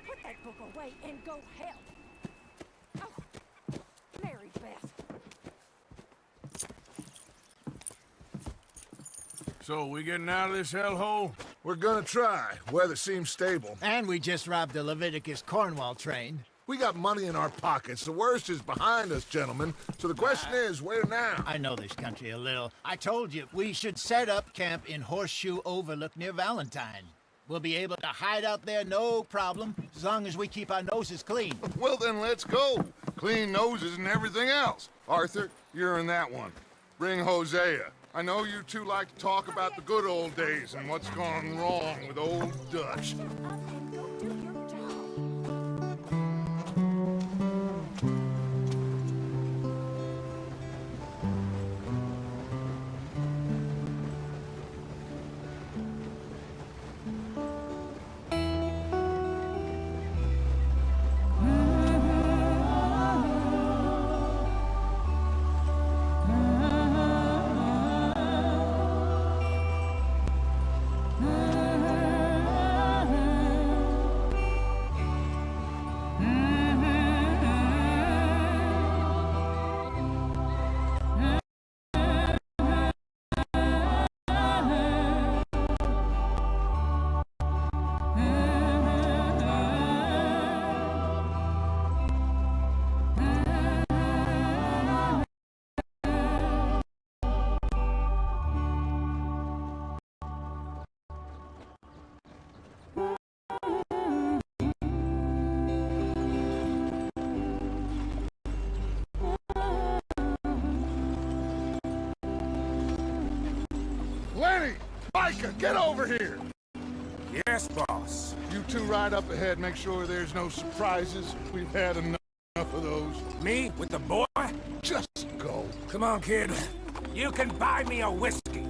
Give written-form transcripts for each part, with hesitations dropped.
Put that book away and go help. Oh, Mary Beth. So, we getting out of this hellhole? We're gonna try. Weather seems stable. And we just robbed the Leviticus Cornwall train. We got money in our pockets. The worst is behind us, gentlemen. So the question is, where now? I know this country a little. I told you, we should set up camp in Horseshoe Overlook near Valentine. We'll be able to hide out there, no problem, as long as we keep our noses clean. Well, then let's go. Clean noses and everything else. Arthur, you're in that one. Bring Hosea. I know you two like to talk about the good old days and what's gone wrong with old Dutch. Shut up and go do your job. Lenny! Micah, get over here! Yes, boss. You two ride up ahead, make sure there's no surprises. We've had enough of those. Me with the boy? Just go. Come on, kid. You can buy me a whiskey.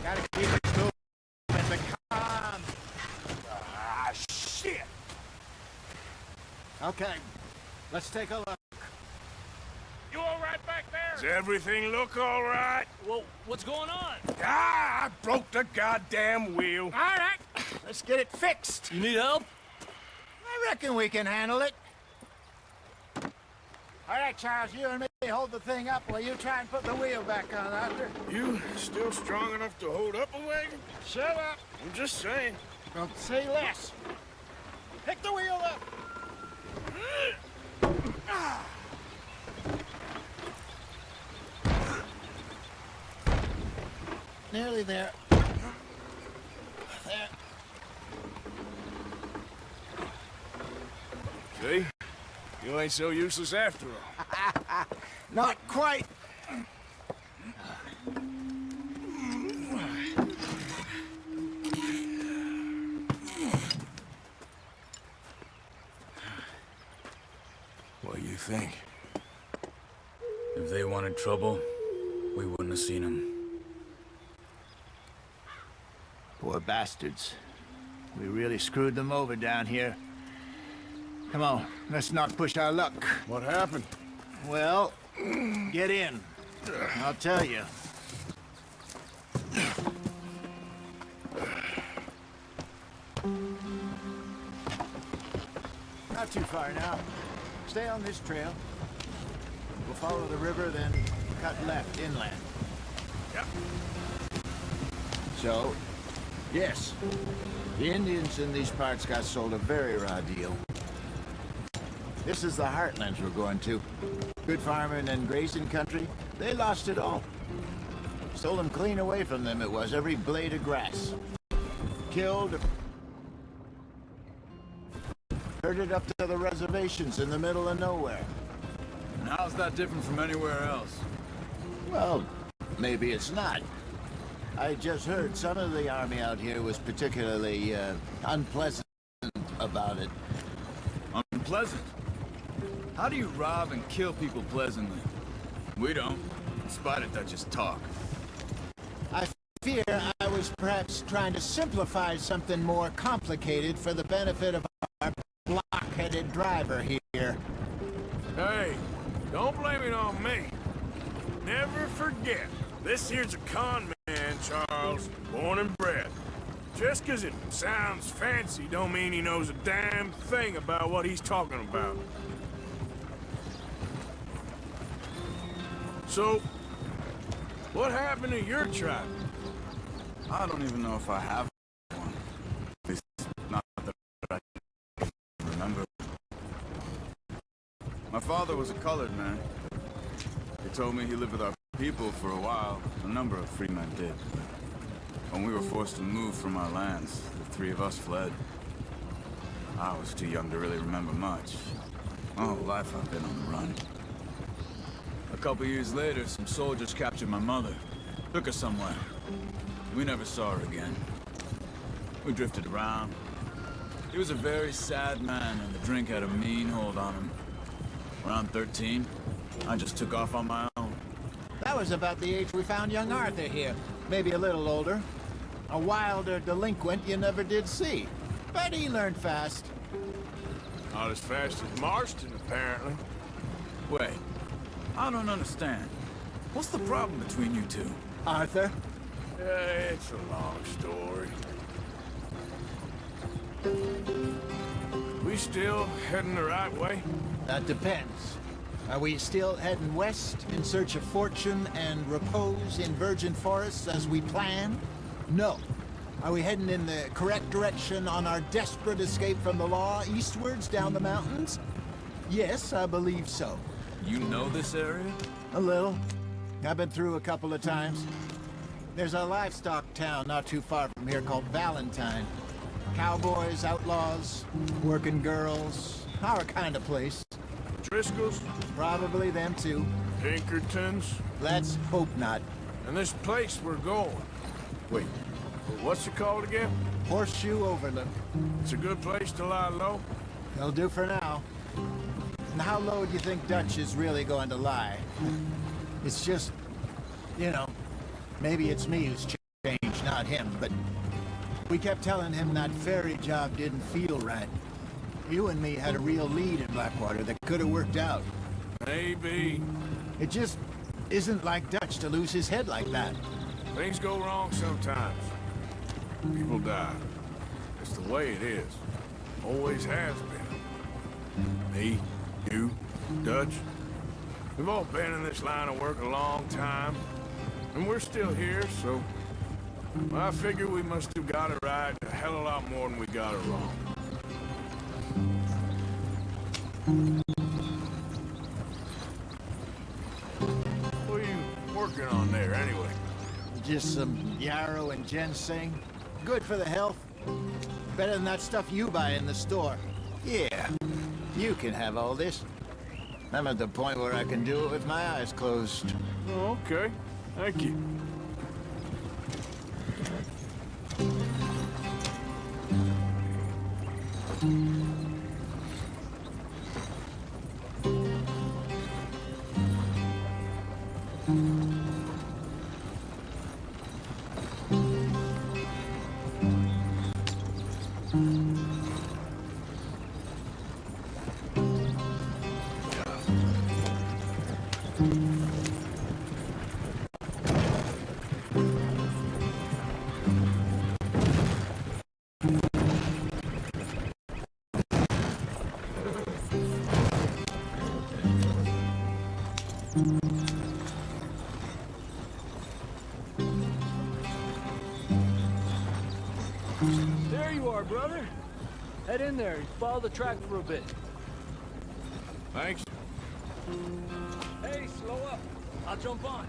Gotta keep it cool and be calm. Ah, shit! Okay, let's take a look. You all right back there? Does everything look all right? Well, what's going on? Ah, I broke the goddamn wheel. All right, let's get it fixed. You need help? I reckon we can handle it. All right, Charles, you and me hold the thing up while you try and put the wheel back on, Arthur. You still strong enough to hold up a wagon? Shut up. I'm just saying. Don't say less. Pick the wheel up. Nearly there. There. See? You ain't so useless after all. Not quite. What do you think? If they wanted trouble, we wouldn't have seen them. Poor bastards. We really screwed them over down here. Come on, let's not push our luck. What happened? Well, get in. I'll tell you. Not too far now. Stay on this trail. We'll follow the river, then cut left inland. So, yes, the Indians in these parts got sold a very raw deal. This is the heartlands we're going to. Good farming and grazing country, they lost it all. Stole them clean away from them, it was, every blade of grass. Killed, herded up to the reservations in the middle of nowhere. And how's that different from anywhere else? Well, maybe it's not. I just heard some of the army out here was particularly, unpleasant about it. Unpleasant? How do you rob and kill people pleasantly? We don't, in spite of Dutch's talk. I fear I was perhaps trying to simplify something more complicated for the benefit of our block-headed driver here. Hey, don't blame it on me. Never forget, this here's a con man, Charles, born and bred. Just 'cause it sounds fancy don't mean he knows a damn thing about what he's talking about. So, what happened to your tribe? I don't even know if I have one. At least not that I can remember. My father was a colored man. He told me he lived with our people for a while. A number of free men did. When we were forced to move from our lands, the three of us fled. I was too young to really remember much. My whole life I've been on the run. A couple years later, some soldiers captured my mother. Took her somewhere. We never saw her again. We drifted around. He was a very sad man, and the drink had a mean hold on him. Around 13, I just took off on my own. That was about the age we found young Arthur here. Maybe a little older. A wilder delinquent you never did see. But he learned fast. Not as fast as Marston, apparently. Wait, I don't understand. What's the problem between you two? Arthur? It's a long story. We still heading the right way? That depends. Are we still heading west in search of fortune and repose in virgin forests as we planned? No. Are we heading in the correct direction on our desperate escape from the law eastwards down the mountains? Yes, I believe so. You know this area? A little. I've been through a couple of times. There's a livestock town not too far from here called Valentine. Cowboys, outlaws, working girls, our kind of place. Driscoll's? Probably them too. Pinkertons? Let's hope not. And this place we're going. Wait, what's it called again? Horseshoe Overlook. It's a good place to lie low? They'll do for now. And how low do you think Dutch is really going to lie? It's just, you know, maybe it's me who's changed, not him, but we kept telling him that ferry job didn't feel right. You and me had a real lead in Blackwater that could have worked out. Maybe. It just isn't like Dutch to lose his head like that. Things go wrong sometimes. People die. It's the way it is. Always has been. Me, you, Dutch. We've all been in this line of work a long time. And we're still here, so... I figure we must have got it right a hell of a lot more than we got it wrong. What are you working on there, anyway? Just some yarrow and ginseng. Good for the health. Better than that stuff you buy in the store. Yeah, you can have all this. I'm at the point where I can do it with my eyes closed. Oh, okay. Thank you. are, brother. Head in there and follow the track for a bit. Thanks. Hey, slow up. I'll jump on.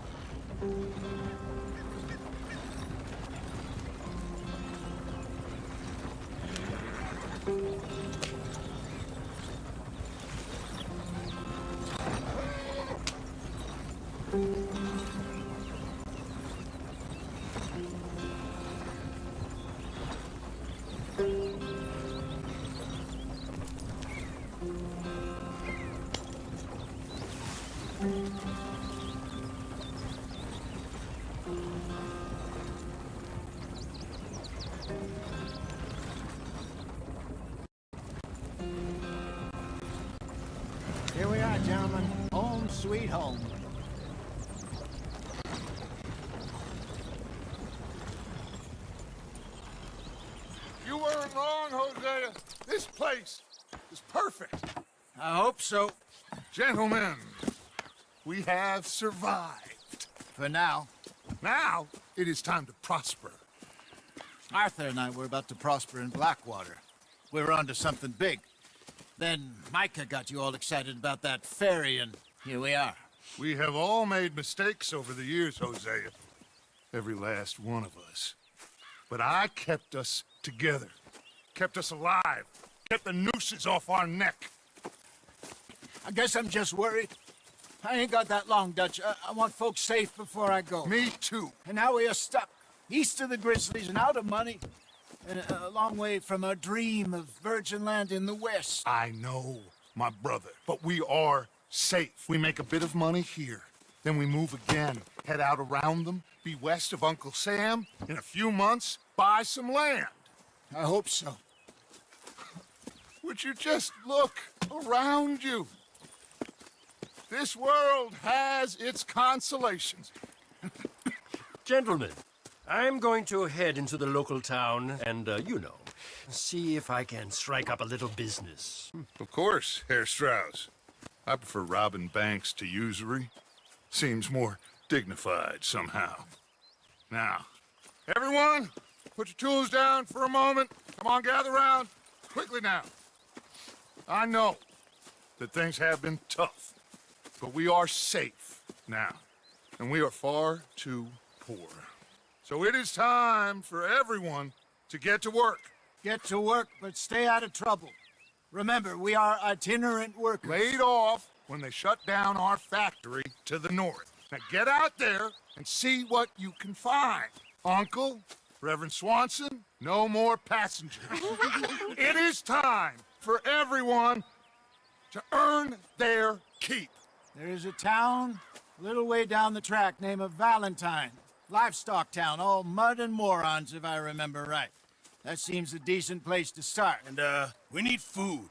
Here we are, gentlemen. Home sweet home. You weren't wrong, Hosea. This place is perfect. I hope so. Gentlemen, we have survived. For now. Now, it is time to prosper. Arthur and I were about to prosper in Blackwater. We were onto something big. Then Micah got you all excited about that ferry, and here we are. We have all made mistakes over the years, Hosea. Every last one of us. But I kept us together. Kept us alive. Kept the nooses off our neck. I guess I'm just worried. I ain't got that long, Dutch. I want folks safe before I go. Me too. And now we are stuck, east of the Grizzlies and out of money, and a long way from our dream of virgin land in the west. I know, my brother, but we are safe. We make a bit of money here. Then we move again, head out around them, be west of Uncle Sam. In a few months, buy some land. I hope so. Would you just look around you? This world has its consolations. Gentlemen, I'm going to head into the local town and, see if I can strike up a little business. Of course, Herr Strauss. I prefer robbing banks to usury. Seems more dignified somehow. Now, everyone, put your tools down for a moment. Come on, gather round. Quickly now. I know that things have been tough, but we are safe now, and we are far too poor. So it is time for everyone to get to work. Get to work, but stay out of trouble. Remember, we are itinerant workers. Laid off when they shut down our factory to the north. Now get out there and see what you can find. Uncle, Reverend Swanson, no more passengers. It is time for everyone to earn their keep. There is a town a little way down the track named Valentine. Livestock town, all mud and morons, if I remember right. That seems a decent place to start. And, we need food.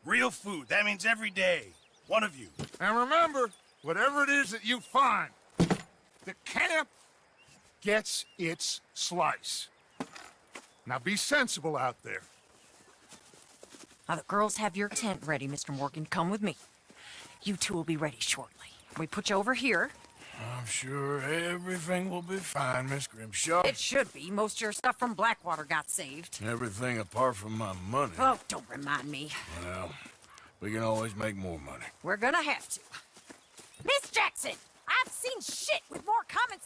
Real food. That means every day. One of you. And remember, whatever it is that you find, the camp gets its slice. Now be sensible out there. Now, the girls have your tent ready, Mr. Morgan. Come with me. You two will be ready shortly. We put you over here. I'm sure everything will be fine, Miss Grimshaw. It should be. Most of your stuff from Blackwater got saved. Everything apart from my money. Oh, don't remind me. Well, we can always make more money. We're gonna have to. Miss Jackson, I've seen shit with more common